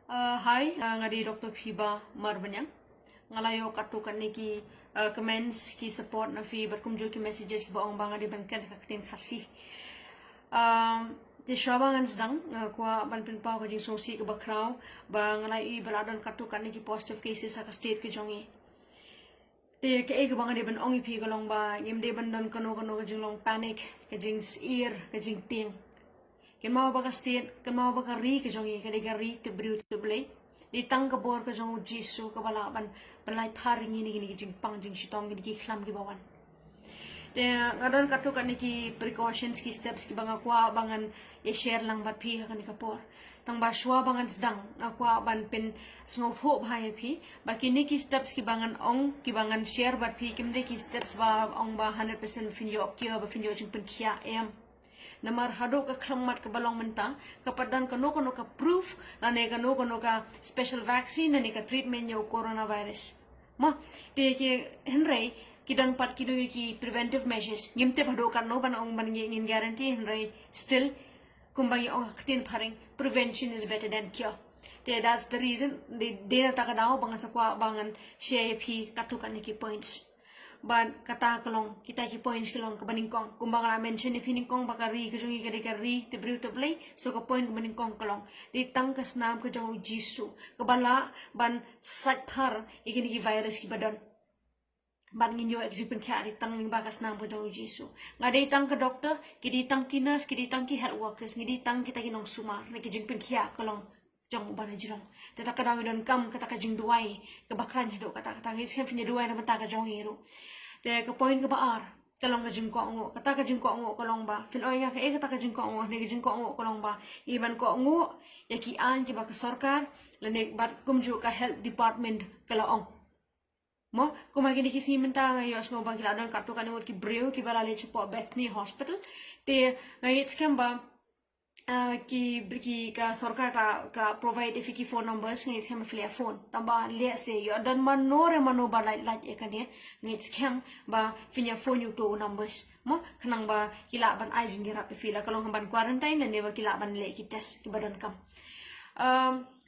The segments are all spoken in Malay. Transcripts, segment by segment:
Hi, ngadi Dr. Phiba Marbanyang. Ngalayo katukan niki comments ki support na fi berkumjul ki messages ki baong banga di bankan kakatin kasih. Di syabangan sedang kuah banpin pau kajing sosi ke bakrau bang ngalayo baladan katukan niki positive cases sa state ki jongi. Di ke ke banga di ban ongi pi kalong ba yim di bandan kano kajing long panic kajing ir kajing ting. Ken mau baka state, ken mau baka ri ke jongi ke dega ri ke briu te blei. Di tang ke bor ke jong jisu ke balaban belai tharing ini gini jing pang jing shitong gini ki khlam ki bawan. Te ngadon katu kan ki precautions ki steps ki banga kwa bangan ye share lang bat pi kan ka por. Tang ba shwa bangan sedang akwa ban pen sngo pho bhai pi ba kini ki steps ki bangan ong ki bangan share bat pi kimde ki steps ba ong ba 100% finyo kyo ba finyo jing pen khia em. Namar hado ka khlammat ka balong menta kapadan kano ka proof lane kano ka special vaccine nani ka treatment yo coronavirus ma te ke henrei kidan pat kido ki preventive measures ngimte hado kan no ban ong ban ngin guarantee henrei still kumbangi ong katin paring prevention is better than cure te that's the reason de na takadaw bangan sa kwa bangan share pi katukan niki points ban kata kelong kita ki points kelong ke baningkong kumbang la mention ni piningkong bakari ke jongi ke ri te briu te blai so ke point ke baningkong kelong di tang ke snam ke jong jisu ke bala ban sat par ikini ki virus ki badan ban nginyo ek jipen kya di tang ning bakas nam ke jong jisu ngade tang ke doktor ki di tang ki nurse ki di tang ki health workers ngidi tang kita ki nong sumar ne ki jipen kya kelong jong bana jirong teta kadang don kam kata ka jing duai ke bakran hado kata ngi sem finya duai na banta ka jong hero te ke point ke baar kalong ka jing ko ngo kata ka jing ko ngo kalong ba fin oya ke kata ka jing ko ngo ne jing ko ngo kalong ba iban ko ngo ya ki an ki ba ka sarkar le ne bat kumju ka health department kala ong mo kuma kini kisi minta ngayo asmo ba kila don katu kan ki breu ki bala le po Bethany Hospital te ngayo skam ba ki ka sarkar ka provide if ki phone numbers ngi scam flia phone tamba le se yo dan manore mano ba like ekane ngi scam ba finya phone you to numbers mo kanang ba kila ban ai jingi rap fila kalong ban quarantine ne ba kila ban le ki test ki badan kam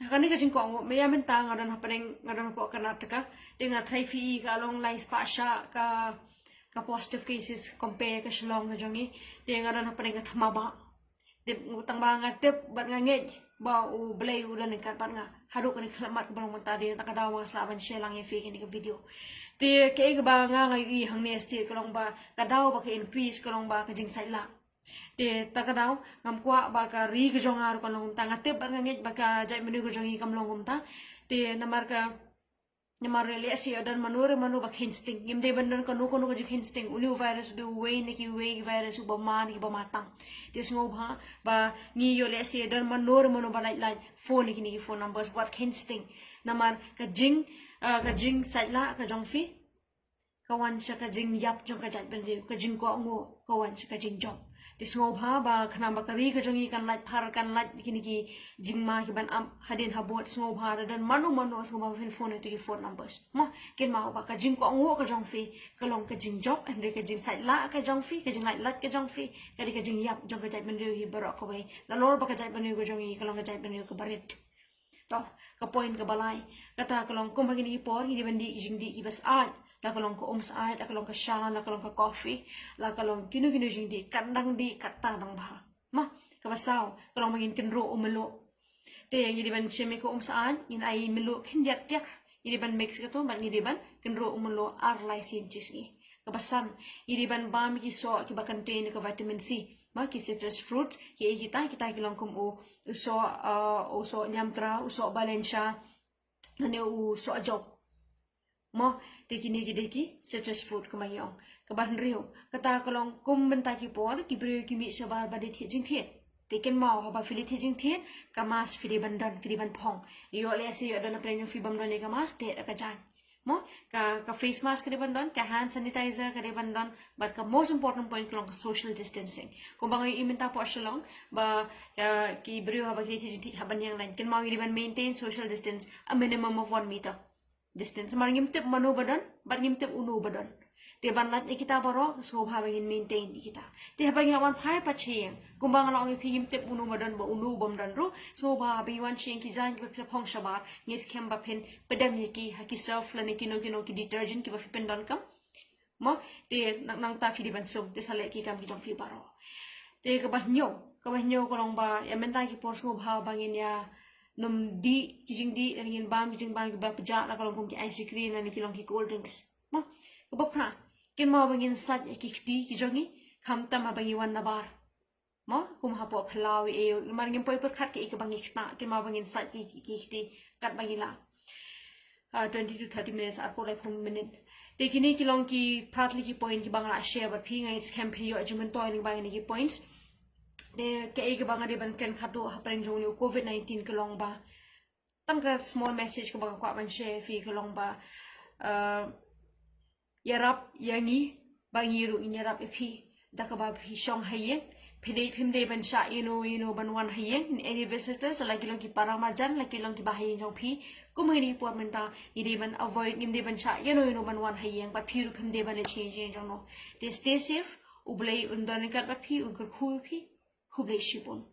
kani ka jing ko me ya menta ngadan hapeneng ngadan po Karnataka tinga thai fi ka long lai spasha ka positive cases compare ka shlong jongi tinga ngadan hapeneng ka thamaba de utang banget tip bat ngangej ba u blay u dan kan pat nga hadu kan khlamat ka balong tadi ta kada wa slaban share lang ye fake ni ka video te ke ga ba nga ngai i hang ne state ka long ba kada ba ka increase ka long ba ka jing sai la te ta kada ngam kwa ba ka ri ka jong ar ka long ta nga tip bat ngangej ba ka jai menu ka jong i kam long ta te namar ka namar le asi dan manure manu ba instinct yim de bandan kanu kanu ka jik instinct ulu virus du way ni ki way virus ba man ki ba matang des ngo ba ni yo le asi dan manure manu ba like phone ni phone numbers what instinct namar ka jing saila ka jong fi kawan sa ka jing yap jong ka jat ben ka jing ko ngo kawan sa ka jing job des ngo ba khana ba kari ka jong i kan like thar kan like kini ki jing ma ki ban am hadin habot ngo dan manu ngo ba fin phone to ki phone numbers mo ken ma ba ka jing ko ngo ka jong fi ka long ka jing job and ka jing saila ka jong fi ka jing like ka jong fi ka di ka jing yap jong ka jat ben hi barok ko bai la lor ba ka jat ben ko jong i ka long ka jat ben ko barit to ka point ka balai kata ka long kum ba kini por ni ben di ki jing di ki bas la kalong ko saat la kalong ka sha la kalong ka coffee la kalong kinu jing di kandang di kata dang ba ma ka basaw kalong mangin kinro umelo te yang di ban chemi ko saat in ai melo kindiat yak di ban mix ka to ban di ban kinro umelo ar lysin chisni ka basan di ban bam ki so ki ba contain ka vitamin C ma ki citrus fruits ki kita kilong kum uso nyamtra uso balensya nane uso job mo deki citrus fruit kumayong kaban rio kata kalong kum benta ki por ki brio ki mi sabar badi thi jing thi teken mau haba fili thi jing thi kamas fili bandan fili ban phong yo le si yo dan premium fi bam don kamas te ka jan mo ka face mask ka bandan ka hand sanitizer ka bandan but ka most important point kalong ka social distancing kung bangoy iminta po shalong ba ki brio haba ki thi jing thi haban yang lain ken mau di ban maintain social distance a minimum of 1 meter distance mar ngimtip mano badan bar ngimtip unu badan Te ban lat kita baro so bha bangin maintain kita. Te bangin wan phai pa cheng. Kumbang long phi yim te unu madan ba unu bom dan ro so bha bangin wan cheng ki jan ki phong shabar ngis kem ba phen pedam ki ha ki surf la ne ki no ki detergent ki ba fi pen dan kam. Mo te nang ta fi di ban so te sale ki kam ki jong fi baro. Te ka ba nyo ko long ba ya menta ki por so bha bangin ya num di kijing di ngin bam kijing bam ki ba pja la kalong ki ice cream na ni ki long ki cold drinks. Mo ka ba phra kin ma bangin sat ki ti ki jongi kham ta ma bangi wan nabar. Mo kum ha po phlau e mar ngin poi per khat ki bangi khna kin ma bangin sat ki ti kat bangi la. 20 to 30 minutes apo lai phom minute. Te kini ki long ki pratli ki point ki bangla share but phi ngai campaign yo ajument toiling bang ni ki points. De ke ke banga de ban ken khatu ha preng jong yo COVID-19 ke long ba. Tam ka small message ke bang kwa ban share fi ke long ba. Yarap yangi bangi ru in yarap phi da ka ba phi shong haye phim de ban sha ban wan haye any visitors like long ki paramarjan like long ki bahayin jong phi kumani po menta ide ban avoid nim de ban sha ban wan haye but phi ru phim de ban change jong no they stay safe ublei undan ka ba phi ukur khu phi khublei shipon